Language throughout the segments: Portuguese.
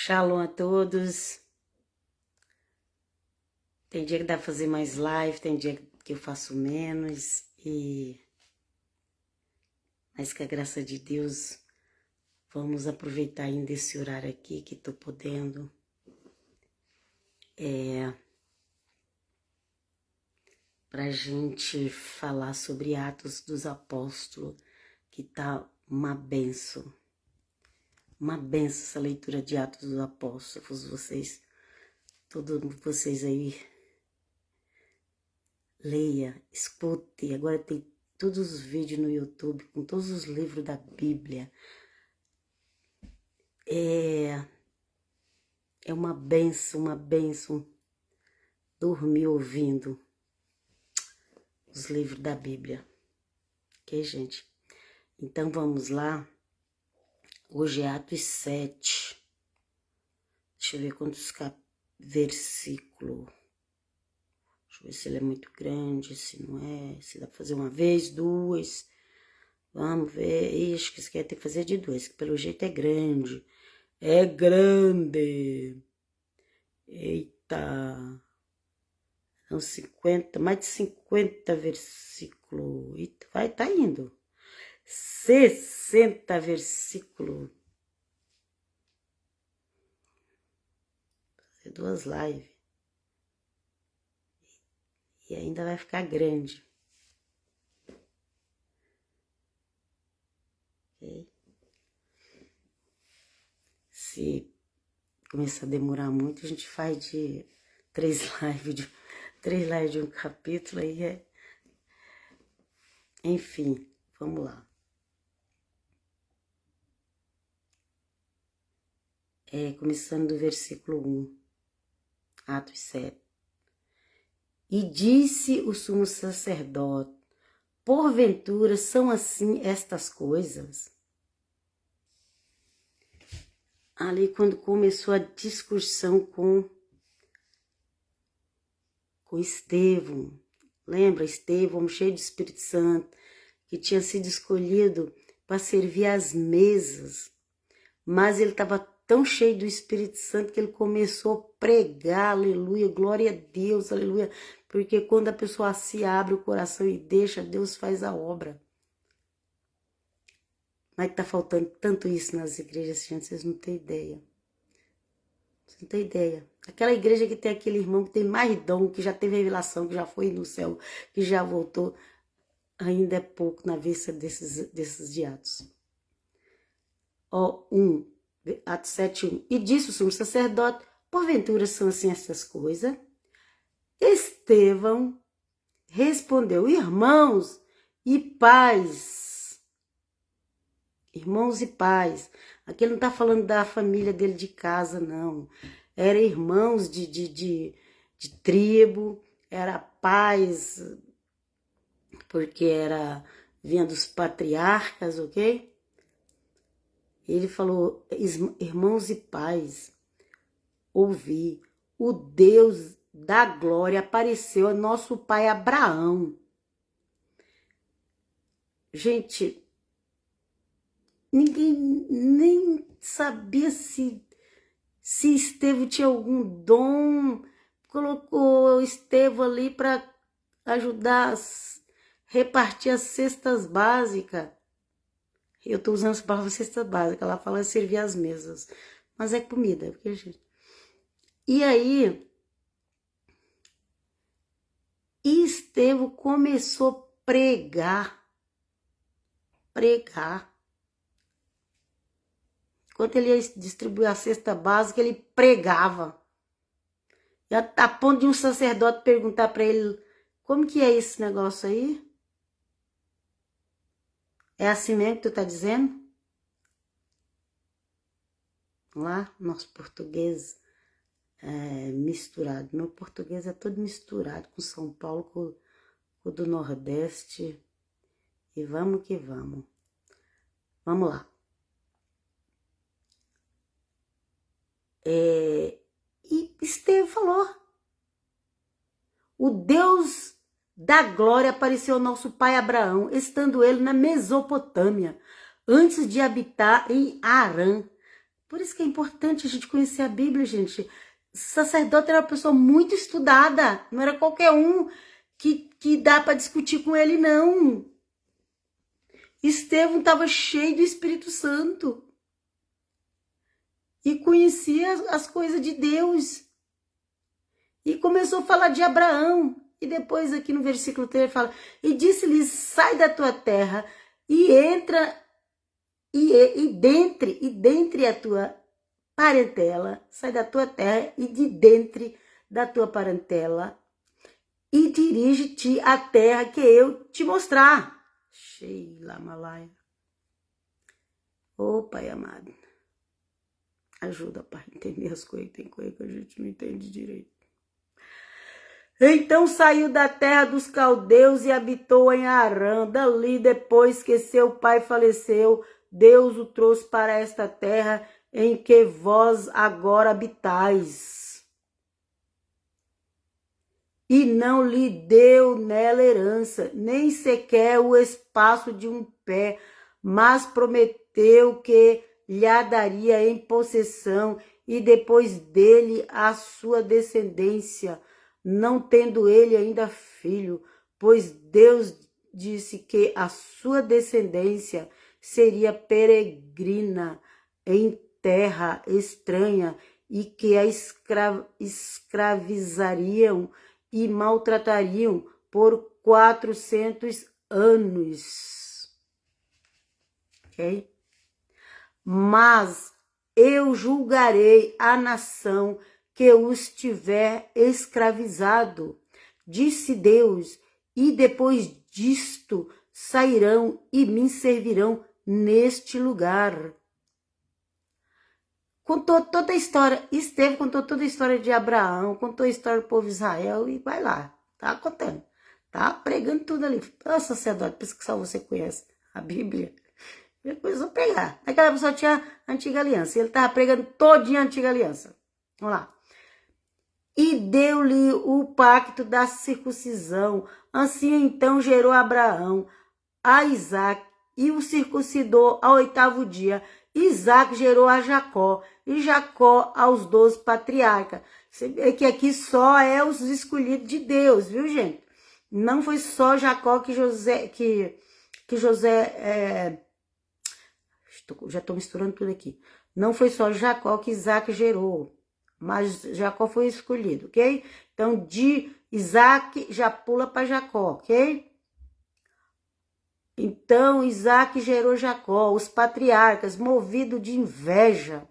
Shalom a todos. Tem dia que dá pra fazer mais live, tem dia que eu faço menos, mas com a graça de Deus, vamos aproveitar ainda esse horário aqui que tô podendo. Pra gente falar sobre Atos dos Apóstolos, que tá uma benção. Uma benção essa leitura de Atos dos Apóstolos. Todos vocês aí, leia, escute. Agora tem todos os vídeos no YouTube, com todos os livros da Bíblia. É uma benção dormir ouvindo os livros da Bíblia. Ok, gente? Então vamos lá. Hoje é Atos 7. Deixa eu ver quantos versículos. Deixa eu ver se ele é muito grande, se não é, se dá pra fazer uma vez, duas. Vamos ver. Ixi, que isso quer ter que fazer de duas, que pelo jeito é grande. É grande. Eita. São 50, mais de 50 versículos. Eita, tá indo. 60 versículos. Fazer duas lives. E ainda vai ficar grande. Ok? Se começar a demorar muito, a gente faz de 3 lives de um capítulo, aí é... Enfim, vamos lá. Começando do versículo 1, Atos 7. E disse o sumo sacerdote: porventura são assim estas coisas? Ali quando começou a discussão com Estevão. Lembra, Estevão, cheio de Espírito Santo, que tinha sido escolhido para servir às mesas, mas ele estava tão cheio do Espírito Santo que ele começou a pregar, aleluia, glória a Deus, aleluia, porque quando a pessoa se abre o coração e deixa, Deus faz a obra. Mas tá faltando tanto isso nas igrejas, gente, vocês não têm ideia. Você não tem ideia. Aquela igreja que tem aquele irmão que tem mais dom, que já teve revelação, que já foi no céu, que já voltou, ainda é pouco na vista desses de Atos. Atos 7:1. E disse o sumo sacerdote: porventura são assim essas coisas? Estevão respondeu: irmãos e pais. Irmãos e pais. Aqui ele não está falando da família dele de casa, não. Era irmãos de tribo, era pais, porque vinha dos patriarcas, ok? Ele falou: irmãos e pais, ouvi, o Deus da glória apareceu a nosso pai Abraão. Gente, ninguém nem sabia se Estevão tinha algum dom, colocou Estevão ali para ajudar a repartir as cestas básicas. Eu estou usando essa palavra cesta básica, ela fala servir as mesas, mas é comida. Porque, gente... E aí, Estevão começou a pregar. Enquanto ele ia distribuir a cesta básica, ele pregava. E a ponto de um sacerdote perguntar para ele: como que é esse negócio aí? É assim mesmo que tu tá dizendo? Lá, nosso português é misturado. Meu português é todo misturado com São Paulo, com o do Nordeste. E vamos que vamos. Vamos lá. E Estevão falou: o Deus da glória apareceu ao nosso pai Abraão, estando ele na Mesopotâmia, antes de habitar em Harã. Por isso que é importante a gente conhecer a Bíblia, gente. Sacerdote era uma pessoa muito estudada, não era qualquer um que dá para discutir com ele, não. Estevão estava cheio do Espírito Santo e conhecia as coisas de Deus. E começou a falar de Abraão. E depois aqui no versículo 3 fala, e disse-lhes, sai da tua terra e entra e dentre a tua parentela, sai da tua terra e de dentre da tua parentela e dirige-te à terra que eu te mostrar. Sheila Malaya. Ô Pai amado, ajuda, Pai, a entender as coisas, tem coisa que a gente não entende direito. Então saiu da terra dos caldeus e habitou em Harã. Dali, depois que seu pai faleceu, Deus o trouxe para esta terra em que vós agora habitais. E não lhe deu nela herança, nem sequer o espaço de um pé, mas prometeu que lhe a daria em possessão, e depois dele a sua descendência, não tendo ele ainda filho, pois Deus disse que a sua descendência seria peregrina em terra estranha e que a escravizariam e maltratariam por 400 anos. Ok? Mas eu julgarei a nação que os tiver escravizado, disse Deus, e depois disto sairão e me servirão neste lugar. Contou toda a história, Estevão contou toda a história de Abraão, contou a história do povo de Israel e vai lá, tá contando, tá pregando tudo ali. Ô sacerdote, pensa que só você conhece a Bíblia. Ele começou a pregar. Aquela pessoa tinha a antiga aliança, ele estava pregando todinha a antiga aliança. Vamos lá. E deu-lhe o pacto da circuncisão. Assim então gerou Abraão a Isaque e o circuncidou ao 8º dia. Isaque gerou a Jacó e Jacó aos 12 patriarcas. Você vê que aqui só é os escolhidos de Deus, viu, gente? Não foi só Jacó que José já estou misturando tudo aqui. Não foi só Jacó que Isaque gerou, mas Jacó foi escolhido, ok? Então, de Isaque já pula para Jacó, ok? Então, Isaque gerou Jacó, os patriarcas, movido de inveja.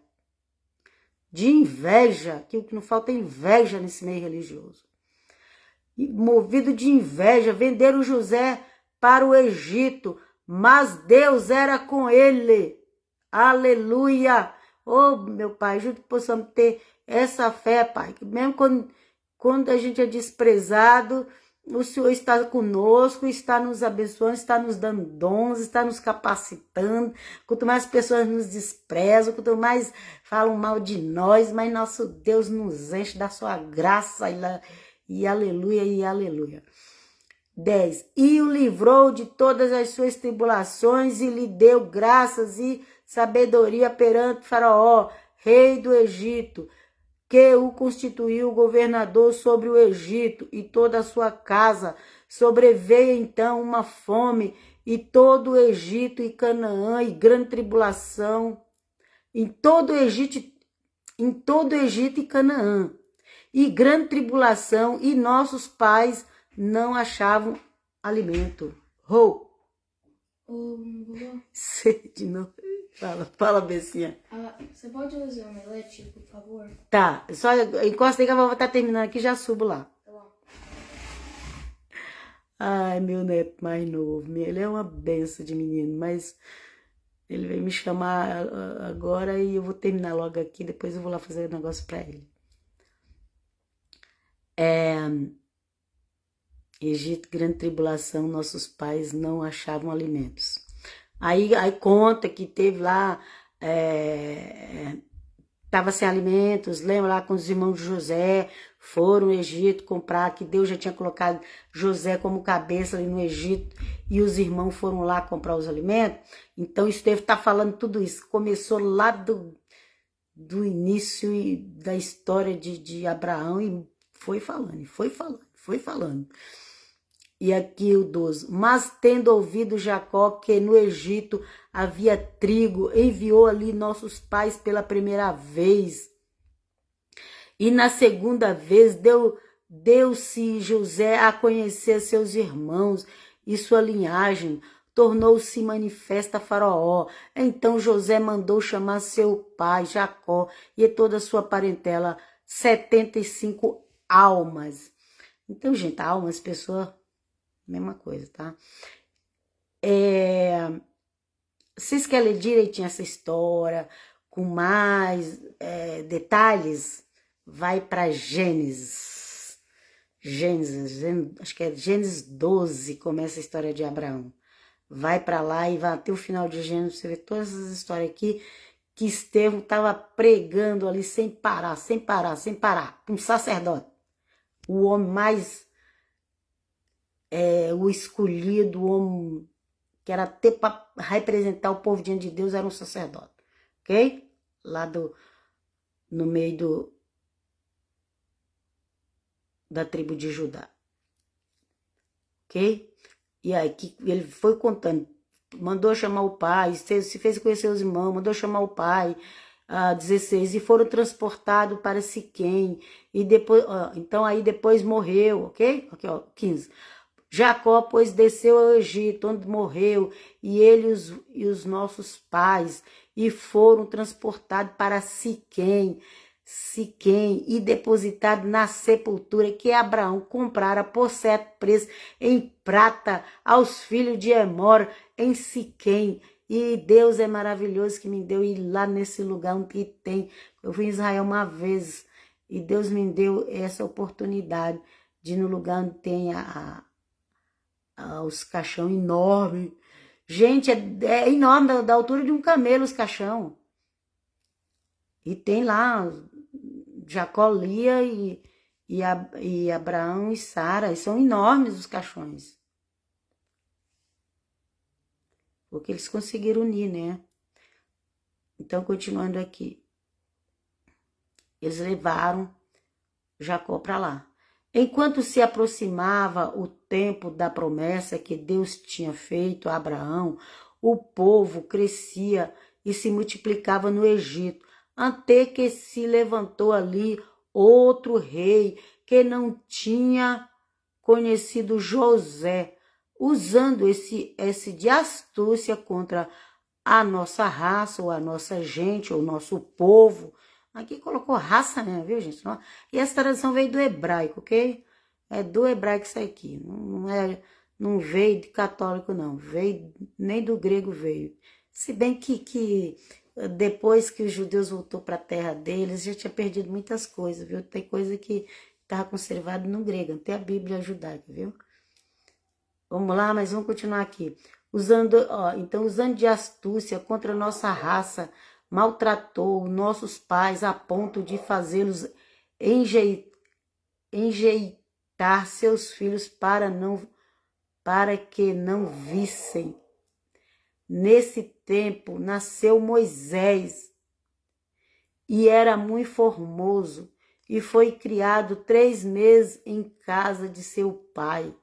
De inveja, que o que não falta é inveja nesse meio religioso. E, movido de inveja, venderam José para o Egito, mas Deus era com ele. Aleluia! Oh, meu Pai, ajuda que possamos ter essa fé, Pai, que mesmo quando a gente é desprezado, o Senhor está conosco, está nos abençoando, está nos dando dons, está nos capacitando. Quanto mais pessoas nos desprezam, quanto mais falam mal de nós, mas nosso Deus nos enche da sua graça e aleluia, e aleluia. 10. E o livrou de todas as suas tribulações e lhe deu graças e sabedoria perante Faraó, rei do Egito, que o constituiu governador sobre o Egito e toda a sua casa. Sobreveio então uma fome e todo o Egito e Canaã e grande tribulação em todo o Egito e Canaã e grande tribulação, e nossos pais não achavam alimento. Sei de novo. Fala, Bessinha. Você pode fazer um omelete, por favor? Tá, só encosta aí que eu vou estar terminando aqui e já subo lá. Tá bom. Ai, meu neto mais novo, ele é uma benção de menino, mas ele veio me chamar agora e eu vou terminar logo aqui, depois eu vou lá fazer um negócio pra ele. Egito, grande tribulação, nossos pais não achavam alimentos. Aí conta que teve lá, estava sem alimentos, lembra lá com os irmãos de José, foram no Egito comprar, que Deus já tinha colocado José como cabeça ali no Egito, e os irmãos foram lá comprar os alimentos. Então Estevão está falando tudo isso, começou lá do início da história de Abraão e foi falando, foi falando, foi falando. E aqui o 12. Mas tendo ouvido Jacó que no Egito havia trigo, enviou ali nossos pais pela primeira vez. E na segunda vez deu-se José a conhecer seus irmãos e sua linhagem, tornou-se manifesta a Faraó. Então José mandou chamar seu pai, Jacó, e toda a sua parentela, 75 almas. Então, gente, almas, pessoa, mesma coisa, tá? Vocês querem ler direitinho essa história, com mais detalhes? Vai para Gênesis. Gênesis, acho que é Gênesis 12, começa a história de Abraão. Vai para lá e vai até o final de Gênesis, você vê todas essas histórias aqui, que Estevão estava pregando ali sem parar, sem parar, sem parar. Um sacerdote. O homem mais, o escolhido, o homem que era até para representar o povo diante de Deus, era um sacerdote. Ok? Lá no meio da tribo de Judá. Ok? E aí que ele foi contando, mandou chamar o pai, se fez conhecer os irmãos, mandou chamar o pai, 16, e foram transportados para Siquém, e depois, então aí depois morreu, ok? Aqui, ó, 15. Jacó, pois, desceu ao Egito, onde morreu, e ele e os nossos pais, e foram transportados para Siquém, e depositado na sepultura que Abraão comprara por certo preço em prata aos filhos de Emor em Siquém. E Deus é maravilhoso que me deu ir lá nesse lugar onde tem. Eu fui em Israel uma vez e Deus me deu essa oportunidade de ir no lugar onde tem os caixão enormes. Gente, é enorme, da altura de um camelo os caixão. E tem lá Jacó, Lia e Abraão e Sara. E são enormes os caixões. Porque eles conseguiram unir, né? Então, continuando aqui. Eles levaram Jacó para lá. Enquanto se aproximava o tempo da promessa que Deus tinha feito a Abraão, o povo crescia e se multiplicava no Egito, até que se levantou ali outro rei que não tinha conhecido José, usando esse de astúcia contra a nossa raça, ou a nossa gente, ou o nosso povo. Aqui colocou raça, né, viu, gente? E essa tradução veio do hebraico, ok? É do hebraico isso aqui. Não veio de católico, não. Veio, nem do grego veio. Se bem que depois que os judeus voltou para a terra deles, já tinha perdido muitas coisas, viu? Tem coisa que estava conservada no grego, até a Bíblia judaica, viu? Vamos lá, mas vamos continuar aqui. Usando de astúcia contra a nossa raça, maltratou nossos pais a ponto de fazê-los enjeitar seus filhos para que não vissem. Nesse tempo nasceu Moisés e era muito formoso e foi criado 3 meses em casa de seu pai.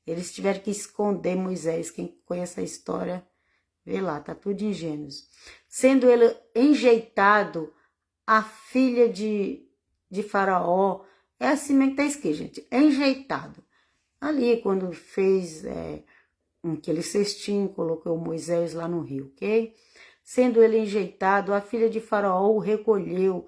Eles tiveram que esconder Moisés. Quem conhece a história, vê lá, tá tudo em Gênesis. Sendo ele enjeitado, a filha de Faraó, é assim mesmo que tá escrito, gente, enjeitado. Ali, quando fez aquele cestinho, colocou Moisés lá no rio, ok? Sendo ele enjeitado, a filha de Faraó o recolheu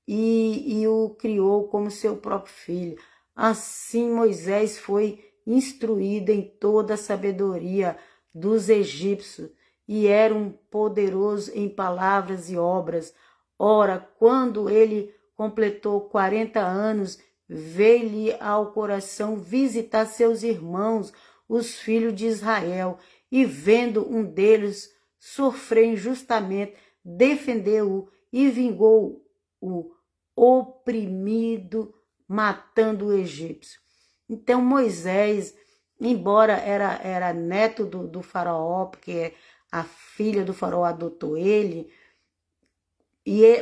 e o criou como seu próprio filho. Assim Moisés foi instruído em toda a sabedoria dos egípcios e era um poderoso em palavras e obras. Ora, quando ele completou 40 anos, veio-lhe ao coração visitar seus irmãos, os filhos de Israel, e vendo um deles sofrer injustamente, defendeu-o e vingou o oprimido, matando o egípcio. Então Moisés, embora era neto do faraó, porque a filha do faraó adotou ele,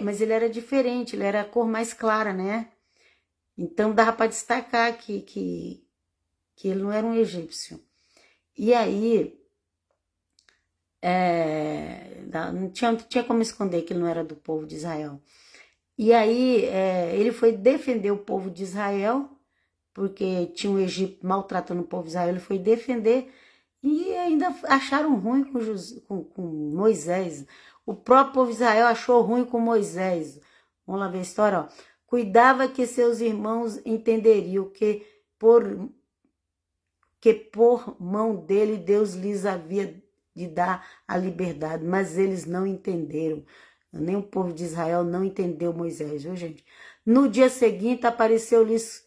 mas ele era diferente, ele era a cor mais clara, né? Então dava para destacar que ele não era um egípcio. E aí, não tinha como esconder que ele não era do povo de Israel. E aí, ele foi defender o povo de Israel, porque tinha um Egito maltratando o povo de Israel, ele foi defender, e ainda acharam ruim com Moisés. O próprio povo de Israel achou ruim com Moisés. Vamos lá ver a história, ó. Cuidava que seus irmãos entenderiam que por mão dele Deus lhes havia de dar a liberdade, mas eles não entenderam. Nem o povo de Israel não entendeu Moisés, viu, gente? No dia seguinte apareceu-lhes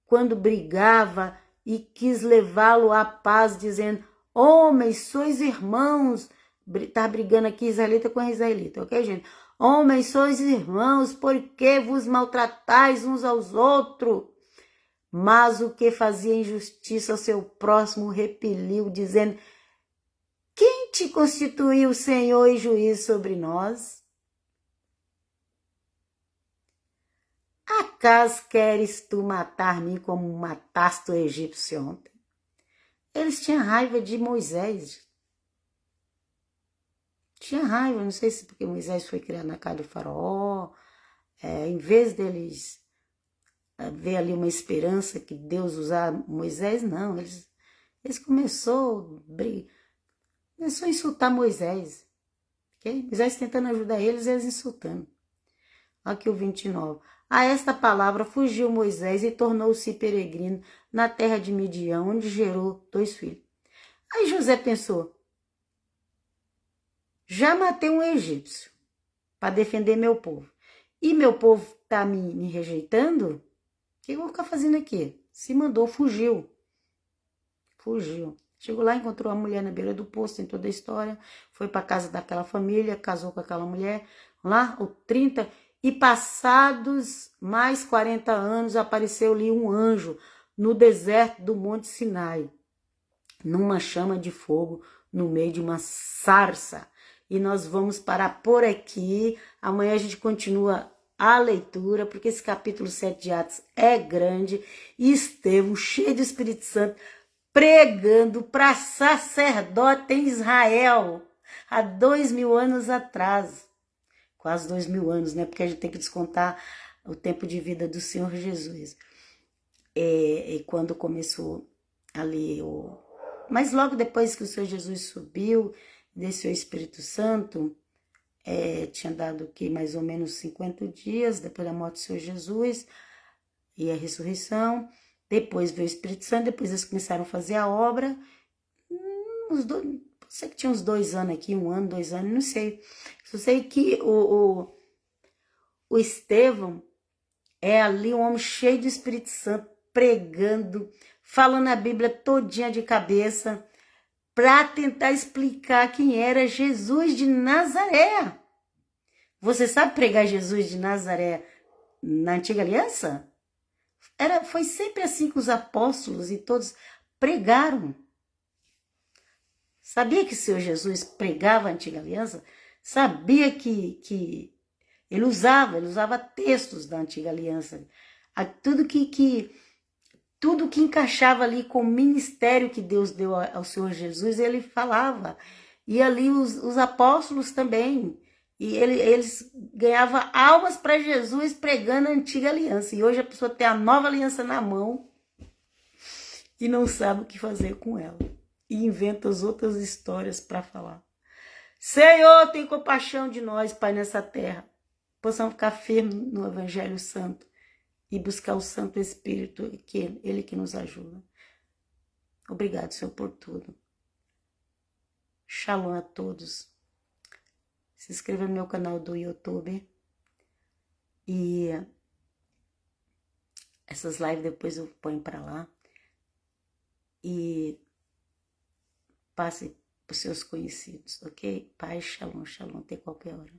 quando brigava e quis levá-lo à paz, dizendo: homens, sois irmãos. Tá brigando aqui israelita com israelita, ok, gente? Homens, sois irmãos, por que vos maltratais uns aos outros? Mas o que fazia injustiça ao seu próximo repeliu, dizendo: quem te constituiu Senhor e juiz sobre nós? Acaso queres tu matar-me como mataste o egípcio ontem? Eles tinham raiva de Moisés. Tinha raiva, não sei se porque Moisés foi criado na casa do faraó, em vez deles ver ali uma esperança que Deus usar Moisés, não, eles começou a insultar Moisés, ok? Moisés tentando ajudar eles insultando. Aqui o 29. A esta palavra fugiu Moisés e tornou-se peregrino na terra de Midian, onde gerou 2 filhos. Aí José pensou: já matei um egípcio para defender meu povo. E meu povo está me rejeitando? O que eu vou ficar fazendo aqui? Se mandou, fugiu. Fugiu. Chegou lá, encontrou a mulher na beira do poço, tem toda a história. Foi para casa daquela família, casou com aquela mulher. Lá, o 30... E passados mais 40 anos, apareceu-lhe um anjo no deserto do Monte Sinai, numa chama de fogo, no meio de uma sarça. E nós vamos parar por aqui. Amanhã a gente continua a leitura, porque esse capítulo 7 de Atos é grande. E Estevão, cheio do Espírito Santo, pregando para sacerdote em Israel, há 2000 anos atrás. Quase 2000 anos, né? Porque a gente tem que descontar o tempo de vida do Senhor Jesus. E quando começou ali Mas logo depois que o Senhor Jesus subiu, desceu o Espírito Santo, tinha dado que mais ou menos 50 dias depois da morte do Senhor Jesus e a ressurreição. Depois veio o Espírito Santo, depois eles começaram a fazer a obra. Sei que tinha uns 2 anos aqui, 1 ano, 2 anos, não sei. Só sei que o Estevão é ali um homem cheio de Espírito Santo, pregando, falando a Bíblia todinha de cabeça, para tentar explicar quem era Jesus de Nazaré. Você sabe pregar Jesus de Nazaré na Antiga Aliança? Foi sempre assim que os apóstolos e todos pregaram. Sabia que o Senhor Jesus pregava a Antiga Aliança? Sabia que ele usava textos da Antiga Aliança. Tudo que encaixava ali com o ministério que Deus deu ao Senhor Jesus, ele falava. E ali os apóstolos também. E eles ganhavam almas para Jesus pregando a Antiga Aliança. E hoje a pessoa tem a nova aliança na mão e não sabe o que fazer com ela. E inventa as outras histórias para falar. Senhor, tem compaixão de nós, Pai, nessa terra. Possamos ficar firmes no Evangelho Santo e buscar o Santo Espírito, Ele que nos ajuda. Obrigado, Senhor, por tudo. Shalom a todos. Se inscreva no meu canal do YouTube. E essas lives depois eu ponho para lá. E passe para os seus conhecidos, ok? Paz, shalom, shalom, até qualquer hora.